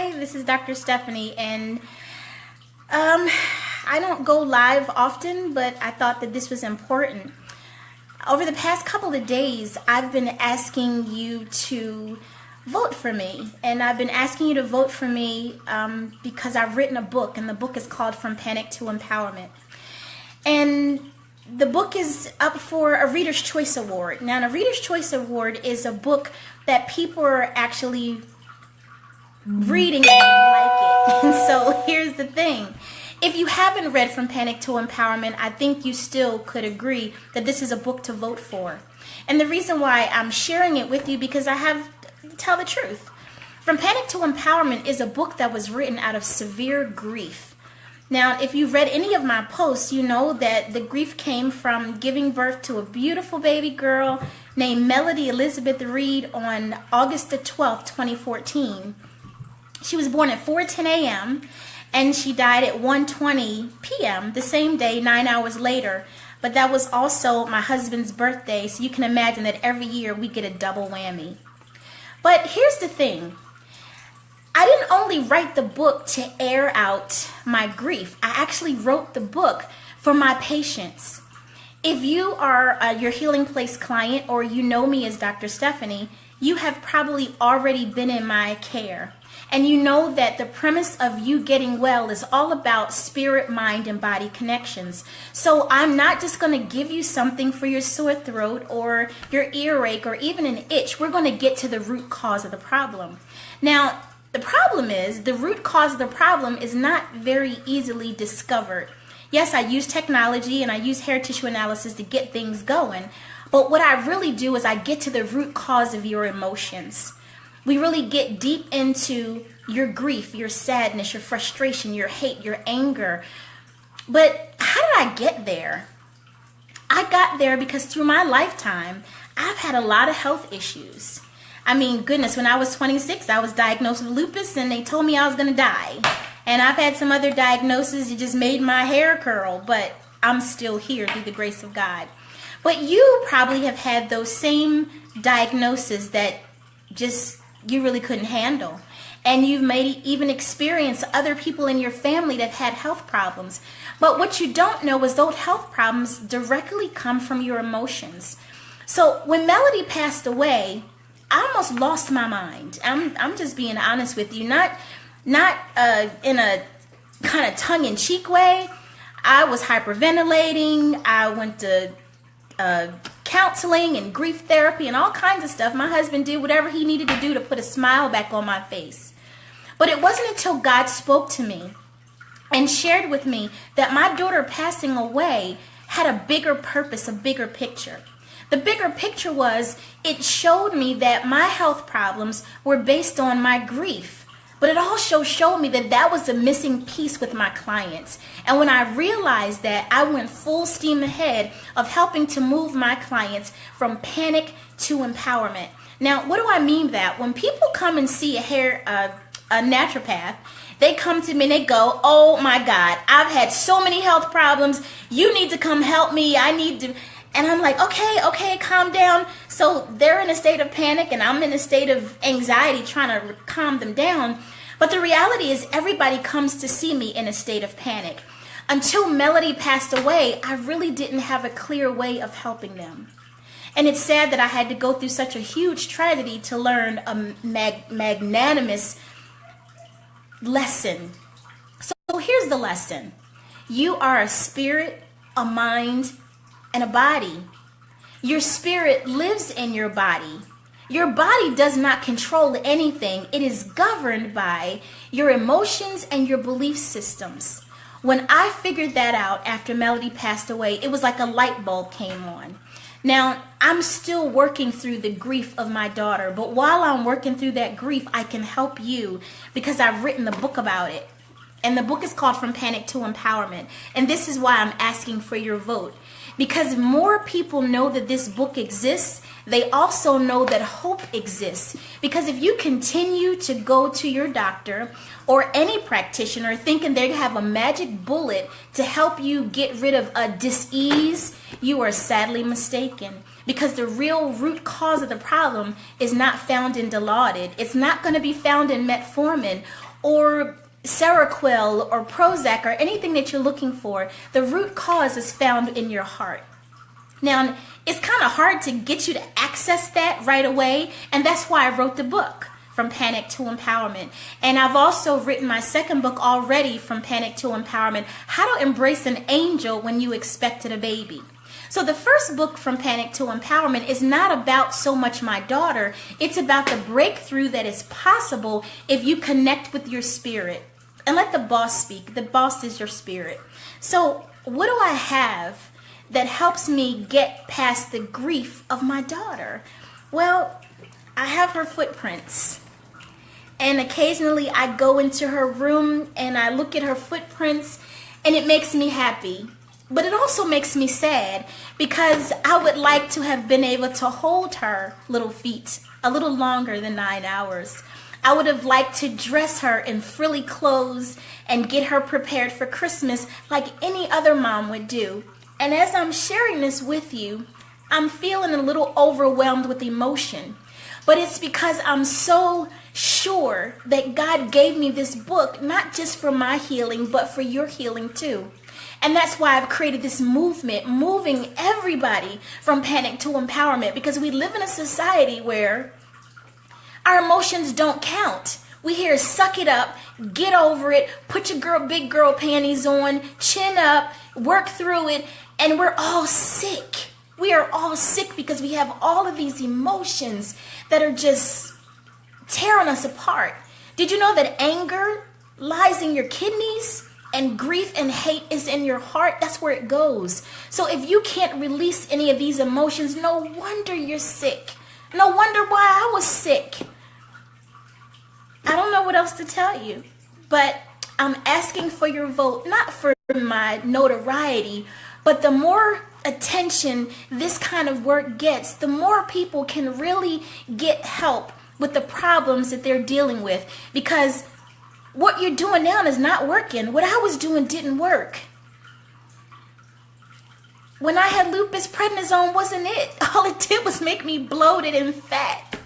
Hi, this is Dr. Stephanie, and I don't go live often, but I thought that this was important. Over the past couple of days, I've been asking you to vote for me, and I've been asking you to vote for me because I've written a book, and the book is called From Panic to Empowerment. And the book is up for a Reader's Choice Award. Now, the Reader's Choice Award is a book that people are actually reading and they like it. And so here's the thing. If you haven't read From Panic to Empowerment, I think you still could agree that this is a book to vote for. And the reason why I'm sharing it with you, because I have to tell the truth. From Panic to Empowerment is a book that was written out of severe grief. Now, if you've read any of my posts, you know that the grief came from giving birth to a beautiful baby girl named Melody Elizabeth Reed on August the 12th, 2014. She was born at 4:10 a.m. and she died at 1:20 p.m. the same day, 9 hours later. But that was also my husband's birthday, so you can imagine that every year we get a double whammy. But here's the thing. I didn't only write the book to air out my grief. I actually wrote the book for my patients. If you are your Healing Place client, or you know me as Dr. Stephanie, you have probably already been in my care. And you know that the premise of you getting well is all about spirit, mind, and body connections. So I'm not just going to give you something for your sore throat or your earache or even an itch. We're going to get to the root cause of the problem. Now, the problem is the root cause of the problem is not very easily discovered. Yes, I use technology and I use hair tissue analysis to get things going. But what I really do is I get to the root cause of your emotions. We really get deep into your grief, your sadness, your frustration, your hate, your anger. But how did I get there? I got there because through my lifetime, I've had a lot of health issues. I mean, goodness, when I was 26, I was diagnosed with lupus and they told me I was going to die. And I've had some other diagnoses that just made my hair curl, but I'm still here through the grace of God. But you probably have had those same diagnoses that just you really couldn't handle. And you've even experienced other people in your family that had health problems. But what you don't know is those health problems directly come from your emotions. So when Melody passed away, I almost lost my mind. I'm just being honest with you. Not in a kind of tongue-in-cheek way. I was hyperventilating. I went to counseling and grief therapy and all kinds of stuff. My husband did whatever he needed to do to put a smile back on my face. But it wasn't until God spoke to me and shared with me that my daughter passing away had a bigger purpose, a bigger picture. The bigger picture was it showed me that my health problems were based on my grief. But it also showed me that that was the missing piece with my clients. And when I realized that, I went full steam ahead of helping to move my clients from panic to empowerment. Now, what do I mean by that? When people come and see a naturopath, they come to me and they go, oh my God, I've had so many health problems. You need to come help me. I need to. And I'm like, okay, calm down. So they're in a state of panic and I'm in a state of anxiety trying to calm them down. But the reality is everybody comes to see me in a state of panic. Until Melody passed away, I really didn't have a clear way of helping them. And it's sad that I had to go through such a huge tragedy to learn a magnanimous lesson. So here's the lesson. You are a spirit, a mind, and a body. Your spirit lives in your body. Your body does not control anything. It is governed by your emotions and your belief systems. When I figured that out after Melody passed away, it was like a light bulb came on. Now, I'm still working through the grief of my daughter, but while I'm working through that grief, I can help you because I've written the book about it. And the book is called From Panic to Empowerment. And this is why I'm asking for your vote. Because more people know that this book exists, they also know that hope exists. Because if you continue to go to your doctor or any practitioner thinking they have a magic bullet to help you get rid of a dis-ease, you are sadly mistaken. because the real root cause of the problem is not found in Dilaudid. It's not going to be found in metformin or Seroquel or Prozac or anything that you're looking for. The root cause is found in your heart. Now, it's kind of hard to get you to access that right away, and that's why I wrote the book, From Panic to Empowerment. And I've also written my second book already, From Panic to Empowerment, How to Embrace an Angel When You Expected a Baby. So the first book, From Panic to Empowerment, is not about so much my daughter. It's about the breakthrough that is possible if you connect with your spirit. And let the boss speak. The boss is your spirit. So what do I have that helps me get past the grief of my daughter? Well, I have her footprints. And occasionally I go into her room and I look at her footprints, and it makes me happy. But it also makes me sad, because I would like to have been able to hold her little feet a little longer than 9 hours. I would have liked to dress her in frilly clothes and get her prepared for Christmas like any other mom would do. And as I'm sharing this with you, I'm feeling a little overwhelmed with emotion. But it's because I'm so sure that God gave me this book, not just for my healing, but for your healing too. And that's why I've created this movement, moving everybody from panic to empowerment, because we live in a society where our emotions don't count. We hear suck it up, get over it, put your big girl panties on, chin up, work through it, and we're all sick. We are all sick because we have all of these emotions that are just tearing us apart. Did you know that anger lies in your kidneys? And grief and hate is in your heart? That's where it goes. So if you can't release any of these emotions, no wonder you're sick. No wonder why I was sick. I don't know what else to tell you, but I'm asking for your vote, not for my notoriety, but the more attention this kind of work gets, the more people can really get help with the problems that they're dealing with, because what you're doing now is not working. What I was doing didn't work. When I had lupus, prednisone wasn't it. All it did was make me bloated and fat.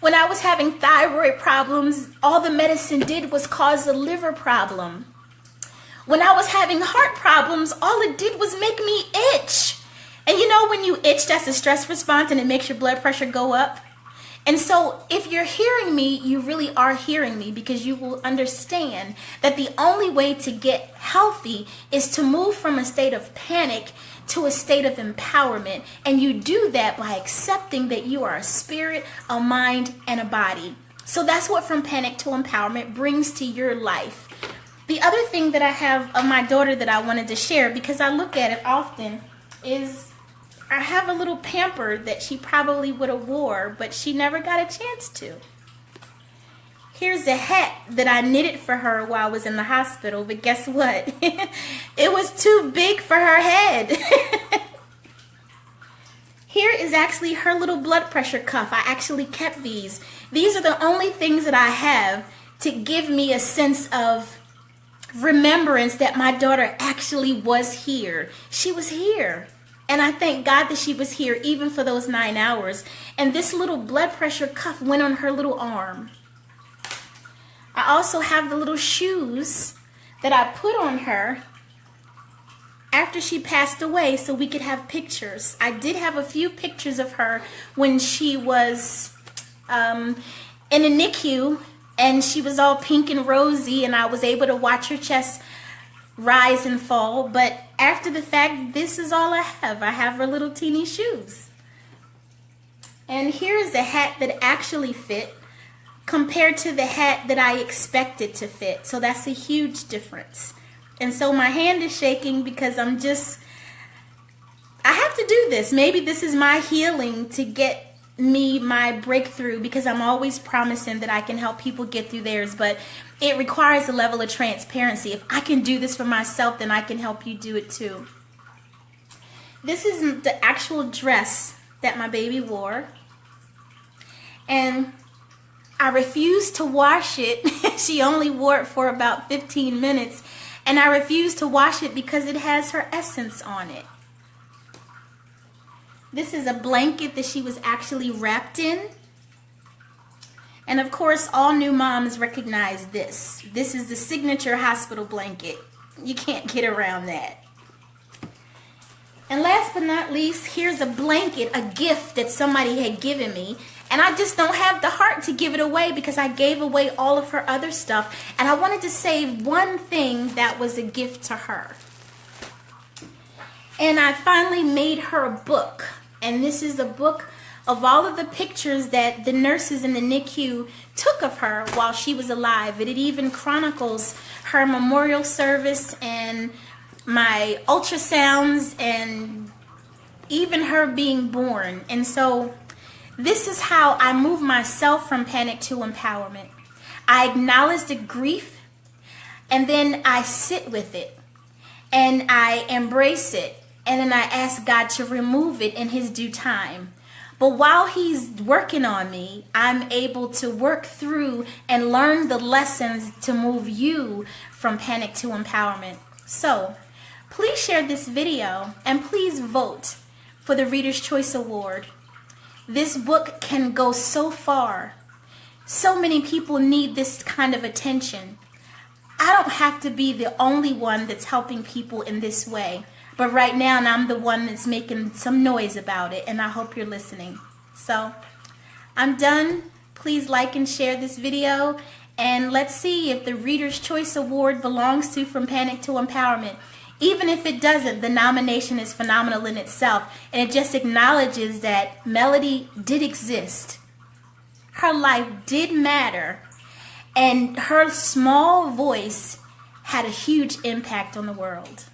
When I was having thyroid problems, all the medicine did was cause a liver problem. When I was having heart problems, all it did was make me itch. And you know, when you itch, that's a stress response and it makes your blood pressure go up. And so if you're hearing me, you really are hearing me, because you will understand that the only way to get healthy is to move from a state of panic to a state of empowerment. And you do that by accepting that you are a spirit, a mind, and a body. So that's what From Panic to Empowerment brings to your life. The other thing that I have of my daughter that I wanted to share, because I look at it often, is I have a little pamper that she probably would have wore, but she never got a chance to. Here's a hat that I knitted for her while I was in the hospital, but guess what? It was too big for her head. Here is actually her little blood pressure cuff. I actually kept these. These are the only things that I have to give me a sense of remembrance that my daughter actually was here. She was here. And I thank God that she was here even for those 9 hours. And this little blood pressure cuff went on her little arm. I also have the little shoes that I put on her after she passed away so we could have pictures. I did have a few pictures of her when she was in a NICU, and she was all pink and rosy, and I was able to watch her chest rise and fall. But after the fact, this is all I have. I have her little teeny shoes. And here is a hat that actually fit compared to the hat that I expected to fit. So that's a huge difference. And so my hand is shaking because I have to do this. Maybe this is my healing to get me my breakthrough, because I'm always promising that I can help people get through theirs, but it requires a level of transparency. If I can do this for myself, then I can help you do it too. This is the actual dress that my baby wore, and I refused to wash it. She only wore it for about 15 minutes, and I refused to wash it because it has her essence on it. This is a blanket that she was actually wrapped in. And of course, all new moms recognize this. This is the signature hospital blanket. You can't get around that. And last but not least, here's a blanket, a gift that somebody had given me. And I just don't have the heart to give it away because I gave away all of her other stuff. And I wanted to save one thing that was a gift to her. And I finally made her a book. And this is a book of all of the pictures that the nurses in the NICU took of her while she was alive. It even chronicles her memorial service and my ultrasounds and even her being born. And so this is how I move myself from panic to empowerment. I acknowledge the grief, and then I sit with it and I embrace it, and then I ask God to remove it in his due time. But while he's working on me, I'm able to work through and learn the lessons to move you from panic to empowerment. So please share this video and please vote for the Reader's Choice Award. This book can go so far. So many people need this kind of attention. I don't have to be the only one that's helping people in this way. But right now, I'm the one that's making some noise about it, and I hope you're listening. So, I'm done. Please like and share this video, and let's see if the Reader's Choice Award belongs to From Panic to Empowerment. Even if it doesn't, the nomination is phenomenal in itself, and it just acknowledges that Melody did exist. Her life did matter, and her small voice had a huge impact on the world.